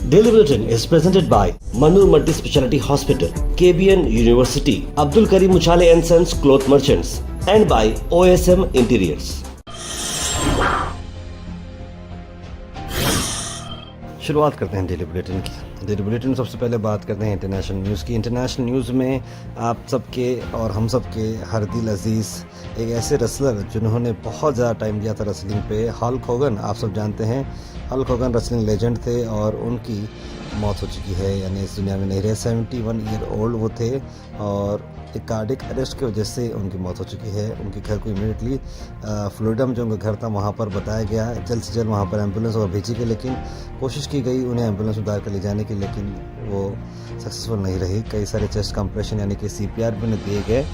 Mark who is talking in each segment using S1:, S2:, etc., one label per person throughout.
S1: Daily Bulletin is presented by Manur Multi Speciality Hospital, KBN University, Abdul Karim Uchale and Sons Cloth Merchants, and by OSM Interiors.
S2: शुरुआत करते हैं daily bulletin की। Daily bulletin सबसे पहले बात करते हैं इंटरनेशनल न्यूज़ की। इंटरनेशनल न्यूज़ में आप सबके और हम सबके हर दिल अजीज़ एक ऐसे रेसलर जिन्होंने बहुत ज़्यादा टाइम दिया था रेसलिंग पे, हल्क होगन। आप सब जानते हैं हल्क होगन रेसलिंग लेजेंड थे और उनकी मौत हो चुकी है, यानी इस दुनिया में नहीं रहे। 71 ईयर ओल्ड वो थे और एक कार्डिक अरेस्ट की वजह से उनकी मौत हो चुकी है। उनके घर को इमीडिएटली फ्लोरिडा में जो उनका घर था वहाँ पर बताया गया, जल्द से जल्द वहाँ पर एम्बुलेंस और भेजी गई, लेकिन कोशिश की गई उन्हें एम्बुलेंस उतार कर ले जाने की, लेकिन वो सक्सेसफुल नहीं रही। कई सारे चेस्ट कंप्रेशन यानी कि CPR भी उन्हें दिए गए,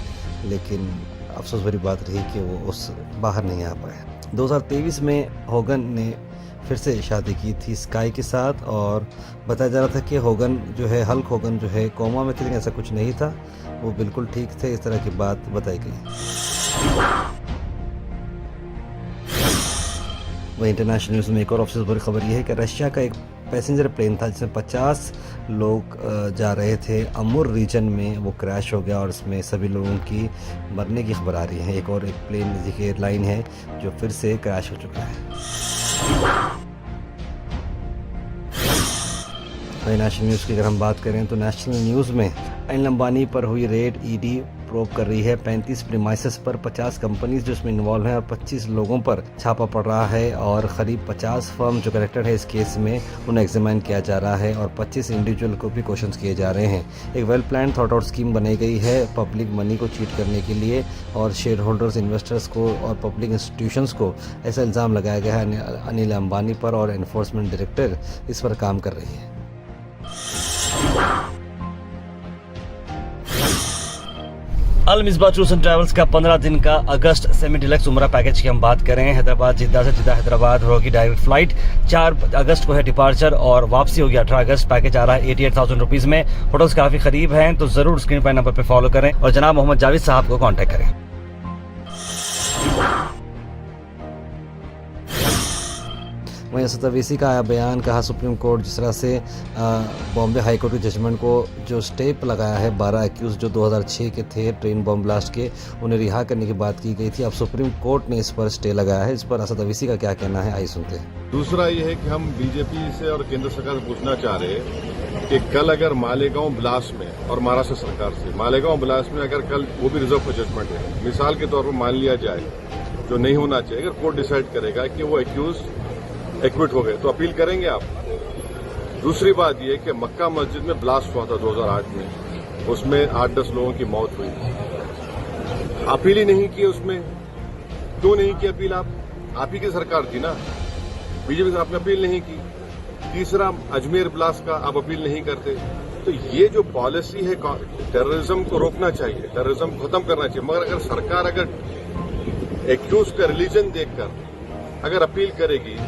S2: लेकिन अफसोस भरी बात रही कि वो उस बाहर नहीं आ पाए। 2023 में होगन ने फिर से शादी की थी स्काई के साथ और बताया जा रहा था कि होगन जो है, हल्क होगन जो है कोमा में थे, लेकिन ऐसा कुछ नहीं था, वो बिल्कुल ठीक थे, इस तरह की बात बताई गई। वही इंटरनेशनल न्यूज़ में एक और अफसोस भरी खबर यह है कि रशिया का एक पैसेंजर प्लेन था जिसमें 50 लोग जा रहे थे, अमूर रीजन में वो क्रैश हो गया और इसमें सभी लोगों की मरने की खबर आ रही है। एक और एक प्लेन की एयरलाइन है जो फिर से क्रैश हो चुका है। वही नेशनल न्यूज़ की अगर हम बात करें तो नेशनल न्यूज़ में अनिल अंबानी पर हुई रेड, ईडी प्रोब कर रही है 35 प्रीमाइसेस पर 50 कंपनीज जो इसमें इन्वॉल्व हैं और 25 लोगों पर छापा पड़ रहा है और करीब 50 फर्म जो कनेक्टेड है इस केस में उन्हें एग्जामिन किया जा रहा है और 25 इंडिविजुअल को भी क्वेश्चंस किए जा रहे हैं। एक well plan thought out scheme बनाई गई है पब्लिक मनी को चीट करने के लिए और शेयर होल्डर्स, इन्वेस्टर्स को और पब्लिक इंस्टीट्यूशंस को ऐसा इल्ज़ाम लगाया गया है अनिल अंबानी पर और एनफोर्समेंट डायरेक्टर इस पर काम कर रही है।
S1: अल मिसबा टूर्स एंड ट्रैवल्स का 15 दिन का अगस्त सेमी डिलक्स उमरा पैकेज की हम बात करें। हैदराबाद जिद्दा से जिद्दा हैदराबाद होगी डायरेक्ट फ्लाइट, 4 अगस्त को है डिपार्चर और वापसी होगी 18 अगस्त। पैकेज आ रहा है 88,000 रुपीज़ में। होटल्स काफ़ी करीब हैं तो ज़रूर स्क्रीन पर नंबर पर फॉलो करें और जनाब मोहम्मद जावेद साहब को कॉन्टैक्ट करें।
S2: वहीं असद अवैसी का आया बयान, कहा सुप्रीम कोर्ट जिस तरह से बॉम्बे हाई कोर्ट के जजमेंट को जो स्टेप लगाया है 12 एक्यूज जो 2006 के थे ट्रेन बम ब्लास्ट के, उन्हें रिहा करने की बात की गई थी। अब सुप्रीम कोर्ट ने इस पर स्टे लगाया है। इस पर असद अवैसी का क्या कहना है, आइए सुनते हैं।
S3: दूसरा ये है कि हम बीजेपी से और केंद्र सरकार से पूछना चाह रहे हैं कि कल अगर मालेगांव ब्लास्ट में और महाराष्ट्र सरकार से मालेगांव ब्लास्ट में अगर कल वो भी रिजर्व का जजमेंट है, मिसाल के तौर पर मान लिया जाए जो नहीं होना चाहिए, अगर कोर्ट डिसाइड करेगा कि वो एक्यूज एक्विट हो गए तो अपील करेंगे आप। दूसरी बात यह कि मक्का मस्जिद में ब्लास्ट हुआ था 2008 में, उसमें 8-10 लोगों की मौत हुई, अपील ही नहीं की उसमें। क्यों नहीं की अपील? आप ही की सरकार थी ना, बीजेपी से आपने अपील नहीं की। तीसरा, अजमेर ब्लास्ट का आप अपील नहीं करते। तो ये जो पॉलिसी है, टेररिज्म को रोकना चाहिए, टेररिज्म खत्म करना चाहिए, मगर अगर सरकार अगर एक्यूज का रिलीजन देखकर अगर अपील करेगी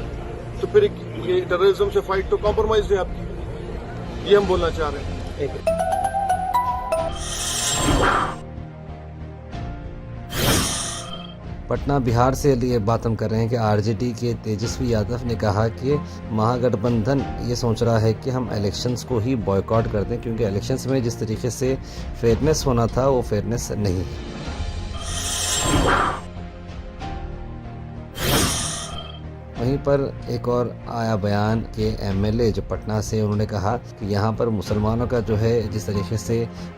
S3: तो फिर ये टेररिज्म से फाइट तो कॉम्प्रोमाइज है आपकी, ये हम बोलना चाह रहे हैं।
S2: पटना बिहार से लिए बात हम कर रहे हैं कि आरजेडी के तेजस्वी यादव ने कहा कि महागठबंधन ये सोच रहा है कि हम इलेक्शंस को ही बॉयकॉट कर दें क्योंकि इलेक्शंस में जिस तरीके से फेयरनेस होना था वो फेयरनेस नहीं है। वहीं पर एक और आया बयान के एमएलए जो पटना से, उन्होंने कहा कि यहाँ पर मुसलमानों का जो है जिस तरीके से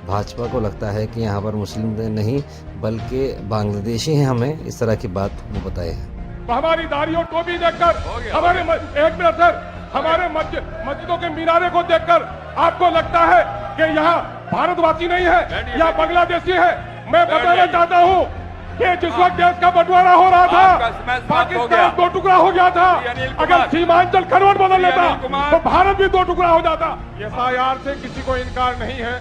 S2: भाजपा को लगता है कि यहाँ पर मुस्लिम नहीं बल्कि बांग्लादेशी हैं, हमें इस तरह की बात वो बताए हैं।
S4: हमारी दाढ़ियों टोपी देखकर, हमारे एक मिनट सर, हमारे मस्जिदों के मीनारे को देखकर आपको लगता है कि यहाँ भारतवासी नहीं है या बांग्लादेशी है? मैं बताना चाहता हूँ कि जिस वक्त देश का बंटवारा हो रहा था, पाकिस्तान 2 टुकड़ा हो गया था, अगर सीमांचल करवट बदल लेता तो भारत भी 2 टुकड़ा हो जाता। एफआईआर से किसी को इनकार नहीं है।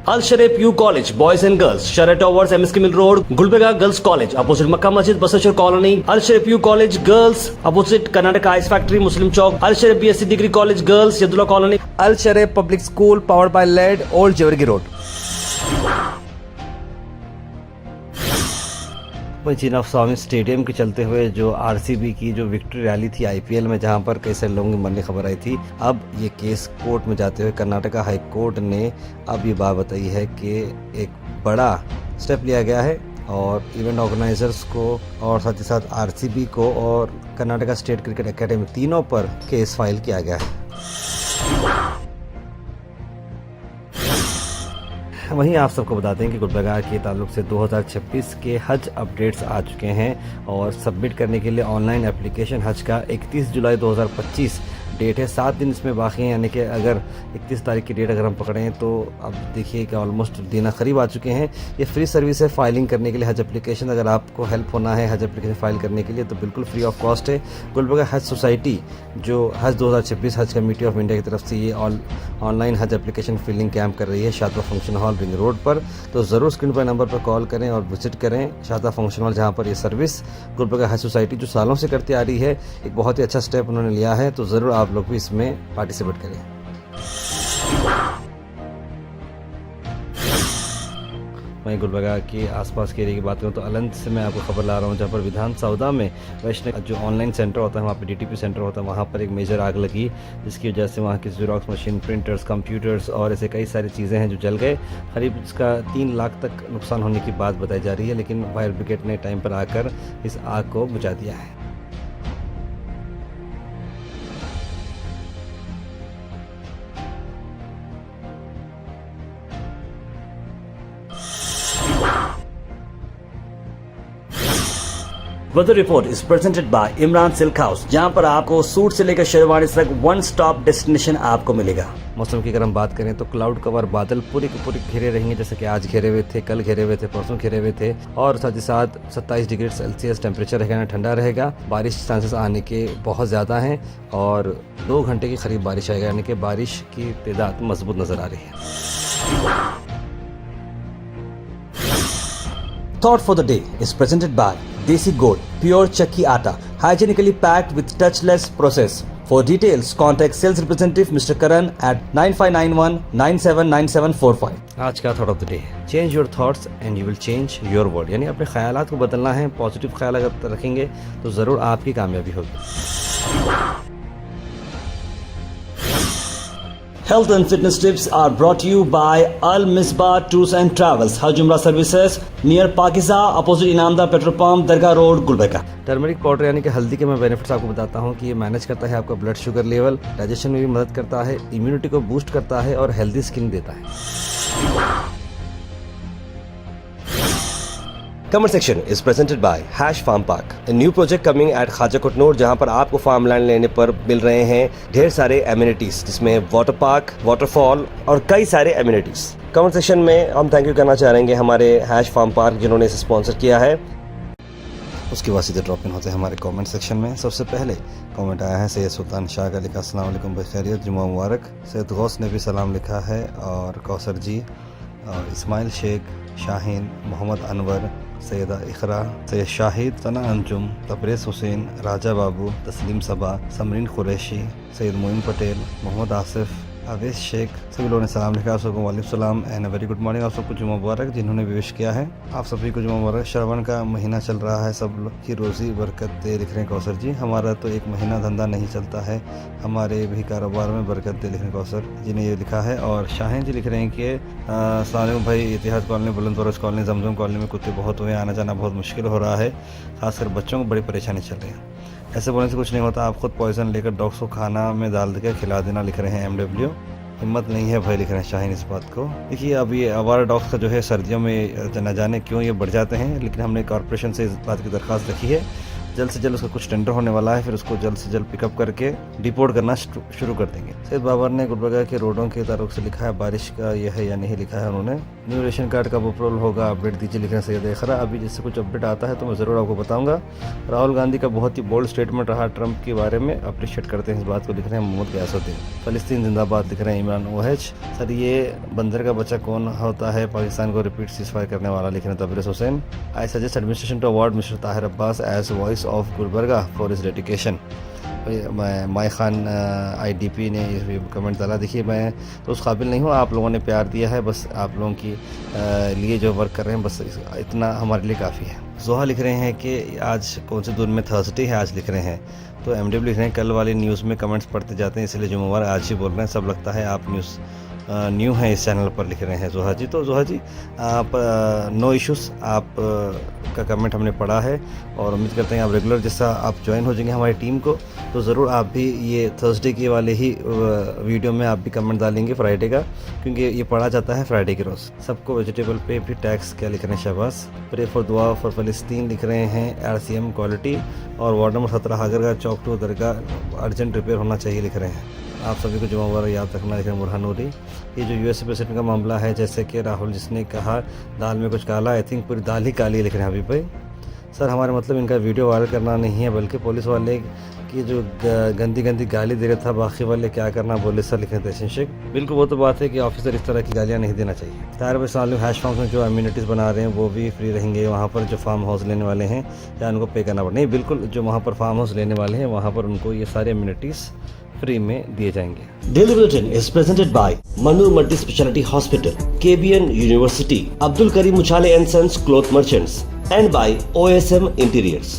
S1: Al Sharif U college boys and girls, Sharah towers, MSK mill road, Gulbarga girls college opposite Makka Masjid, Basantar colony. Al Sharif U college girls opposite Karnataka ice factory, Muslim Chowk. Al Sharif BSc degree college girls, Yadulla colony. Al Sharif public school powered by लेड, ओल्ड जेवरगी रोड।
S2: वहीं Chinnaswamy stadium के चलते हुए जो RCB की जो victory rally थी IPL में, जहां पर कई सारे लोगों के मन में खबर आई थी, अब ये केस कोर्ट में जाते हुए कर्नाटका हाई कोर्ट ने अब ये बात बताई है कि एक बड़ा स्टेप लिया गया है और इवेंट ऑर्गेनाइजर्स को और साथ ही साथ आरसीबी को और कर्नाटका स्टेट क्रिकेट एकेडमी तीनों पर केस फाइल किया गया है। वहीं आप सबको बताते हैं कि गुलबर्गा के ताल्लुक से 2026 के हज अपडेट्स आ चुके हैं और सबमिट करने के लिए ऑनलाइन एप्लीकेशन हज का 31 जुलाई 2025 डेट है। 7 दिन इसमें बाकी हैं, यानी कि अगर 31 तारीख की डेट अगर हम पकड़ें तो अब देखिए कि ऑलमोस्ट दिन करीब आ चुके हैं। ये फ्री सर्विस है फाइलिंग करने के लिए हज एप्लीकेशन। अगर आपको हेल्प होना है हज एप्लीकेशन फाइल करने के लिए तो बिल्कुल फ्री ऑफ कॉस्ट है। गुलबर्गा हज सोसाइटी जो हज 2026 हज कमेटी ऑफ इंडिया की तरफ से ये ऑनलाइन हज एप्लीकेशन फिलिंग कैंप कर रही है शादवा फंक्शन हॉल रिंग रोड पर। तो ज़रूर स्क्रीन पर नंबर पर कॉल करें और विजिट करें शादवा फंक्शन हॉल, जहाँ पर ये सर्विस गुलबर्गा हज सोसाइटी जो सालों से करती आ रही है, एक बहुत ही अच्छा स्टेप उन्होंने लिया है। तो ज़रूर आप लोग भी इसमें पार्टिसिपेट करें। वहीं गुलबर्गा के आसपास के एरिया की बात करूँ तो अलंत से मैं आपको खबर ला रहा हूँ, जहाँ पर विधान सौदा में वैष्णव जो ऑनलाइन सेंटर होता है, वहाँ पे डीटीपी सेंटर होता है, वहाँ पर एक मेजर आग लगी, जिसकी वजह से वहाँ की ज़ेरॉक्स मशीन, प्रिंटर्स, कंप्यूटर्स और ऐसे कई सारी चीज़ें हैं जो जल गए। करीब इसका 3 लाख तक नुकसान होने की बात बताई जा रही है, लेकिन फायर ब्रिगेड ने टाइम पर आकर इस आग को बुझा दिया है।
S1: Weather report is presented by Imran Silk House, जहां पर आपको सूट से लेकर शेरवानी तक वन स्टॉप डेस्टिनेशन आपको मिलेगा।
S2: मौसम की अगर हम बात करें तो क्लाउड कवर बादल पूरे के पूरे घिरे रहेंगे, जैसे कि आज घिरे हुए थे, कल घिरे हुए थे, परसों घिरे हुए थे, और साथ ही साथ 27 डिग्री सेल्सियस टेम्परेचर रहेगा, ठंडा रहेगा। बारिश चांसेस आने के बहुत ज़्यादा हैं और 2 घंटे के करीब बारिश आएगा, यानी कि बारिश की तादाद मजबूत नज़र आ रही है।
S1: Thought for the day is presented by Desi Gold, pure chakki atta, hygienically packed with touchless process. For details, contact sales representative Mr. Karan at 9591979745.
S2: आज का thought of the day, change your thoughts and you will change your world, यानी अपने ख्यालात को बदलना है। Positive ख्याल अगर रखेंगे तो ज़रूर आपकी कामयाबी होगी।
S1: Health and fitness tips are brought to you by Al Misbah Tours and Travels, Hajj Umrah Services near Pakiza, opposite Inamda Petrol Pump, Dargah Road, Gulbarga.
S2: Turmeric powder यानी कि हल्दी के मैं बेनिफिट्स आपको बताता हूँ कि ये मैनेज करता है आपका ब्लड शुगर लेवल, डाइजेशन में भी मदद करता है, इम्यूनिटी को बूस्ट करता है और हेल्दी स्किन देता है।
S5: Comment section is presented by Hash Farm Park, a new project coming at Khaja Kotnur, जहां पर आपको फार्म लैंड लेने पर मिल रहे हैं ढेर सारे एमिनिटीज, जिसमें वाटर पार्क, वाटरफॉल और कई सारे एमिनिटीज। कमेंट सेक्शन में हम थैंक यू करना चाहेंगे हमारे हैश फार्म पार्क जिन्होंने इसे स्पॉन्सर किया है।
S2: उसके बाद सीधे ड्रॉप इन होते हैं हमारे कमेंट सेक्शन में। सबसे पहले कमेंट आया है सैयद सुल्तान शाह का, लिखा अस्सलाम वालेकुम बखैरियत, जुम्मा मुबारक। सैयद गौस ने भी सलाम लिखा है, और कौसर जी, और इस्माइल शेख, शाहीन, मोहम्मद अनवर, सैयदा इखरा, सैयद शाहिद, सना अंजुम, तबरेज़ हुसैन, राजा बाबू, तस्लीम सबा, समरीन कुरैशी, सैयद मोइन पटेल, मोहम्मद आसिफ, अवेश शेख, सभी लोगों ने सलाम लिखा। आप सबको वालेकुम सलाम एंड वेरी गुड मॉर्निंग। आप सबको जुम्मा मुबारक जिन्होंने भी विश किया है, आप सभी को जुम्मा मुबारक। श्रवण का महीना चल रहा है, सब लोग की रोज़ी बरकत दे, लिख रहे हैं कौसर जी। हमारा तो एक महीना धंधा नहीं चलता है, हमारे भी कारोबार में बरकत दे, लिख रहे हैं कौसर जी ने ये लिखा है। और शाहीन जी लिख रहे हैं कि अस्सलाम वालेकुम भाई, इतिहाद कॉलोनी, बुलंद फरोज कॉलोनी, जमजम कॉलोनी में कुत्ते बहुत हुए, आना जाना बहुत मुश्किल हो रहा है, खासकर बच्चों को बड़ी परेशानी चल रही है। ऐसे बोलने से कुछ नहीं होता, आप खुद पॉइजन लेकर डॉग्स को खाना में डाल देकर खिला देना, लिख रहे हैं MW। हिम्मत नहीं है भाई, लिख रहे हैं शाहीन इस बात को। देखिए अब ये आवारा डॉग्स का जो है सर्दियों में न जाने क्यों ये बढ़ जाते हैं, लेकिन हमने कॉर्पोरेशन से इस बात की दरख्वास्त रखी है, जल्द से जल्द उसका कुछ टेंडर होने वाला है, फिर उसको जल्द से जल्द पिकअप करके डिपोर्ट करना शुरू कर देंगे। सैयद बाबर ने गुलबर्गा के रोडों के तारुक से लिखा है, बारिश का यह है या नहीं लिखा है उन्होंने। न्यू रेशन कार्ड कब अप्रूवल होगा, अपडेट दीजिए, लिख रहे हैं सैयद इखरा। अभी जिससे कुछ अपडेट आता है तो मैं ज़रूर आपको बताऊंगा। राहुल गांधी का बहुत ही बोल्ड स्टेटमेंट रहा ट्रंप के बारे में, अप्रिशिएट करते हैं इस बात को, लिख रहे हैं मोहम्मद गयासुद्दीन। फ़लस्तीन जिंदाबाद, लिख रहे हैं इमरान OH। सर ये बंदर का बच्चा कौन होता है पाकिस्तान को रिपीट सीज़फायर करने वाला, लिख रहे हैं Tabrez Hussain. I suggest administration to award mister Tahir Abbas as voice of Gulbarga for his dedication. My Khan IDP ने ये कमेंट डाला। देखिए मैं तो उस काबिल नहीं हूँ, आप लोगों ने प्यार दिया है, बस आप लोगों की लिए जो वर्क कर रहे हैं बस इतना हमारे लिए काफ़ी है। जोहा लिख रहे हैं कि आज कौन से दिन में थर्सडे है, आज लिख रहे हैं। तो एमडब्ल्यू लिख रहे हैं कल वाली न्यूज़ में कमेंट्स पढ़ते जाते हैं इसलिए जुम्मेवार आज ही बोल रहे हैं, सब लगता है आप न्यू हैं इस चैनल पर, लिख रहे हैं जोहा जी। तो जोहा जी आप नो इश्यूज़, आप का कमेंट हमने पढ़ा है और उम्मीद करते हैं आप रेगुलर जैसा आप ज्वाइन हो जाएंगे हमारी टीम को, तो ज़रूर आप भी ये थर्सडे के वाले ही वीडियो में आप भी कमेंट डालेंगे फ्राइडे का, क्योंकि ये पढ़ा जाता है फ्राइडे के रोज़। सबको वेजिटेबल पे भी टैक्स क्या लिख रहे हैं, शहबाज। प्रे फॉर दुआ फॉर फ़लस्तीन लिख रहे हैं RCM क्वालिटी, और ward number 17 Hagarga Chowk to दरगाह अर्जेंट रिपेयर होना चाहिए लिख रहे हैं। आप सभी को जुम्मा मुबारक याद रखना लिख रहे हैं बुरहान नूरी। ये जो US प्रेसिडेंट का मामला है, जैसे कि राहुल जिसने कहा दाल में कुछ काला, आई थिंक पूरी दाल ही काली है लिख रहे हैं हबीब भाई। सर हमारे मतलब इनका वीडियो वायरल करना नहीं है, बल्कि पुलिस वाले की जो गंदी गंदी गाली दे रहा था बाकी वाले क्या करना बोले सर लिख रहे थे शेख। बिल्कुल वो तो बात है कि ऑफिसर इस तरह की गालियाँ नहीं देना चाहिए। तार साल हैश फार्म्स में जो अम्यूनिटीज़ बना रहे हैं वो भी फ्री रहेंगे, वहाँ पर जो फार्म हाउस लेने वाले हैं या उनको पे करना पड़े, नहीं बिल्कुल जो वहाँ पर फार्म हाउस लेने वाले हैं वहाँ पर उनको ये सारे अम्यूनिटीज़ फ्री में दिए जाएंगे।
S5: Daily Bulletin is presented by Manu Multi Speciality Hospital, KBN University, Abdul Karim Uchale and Sons Cloth Merchants, and by OSM Interiors.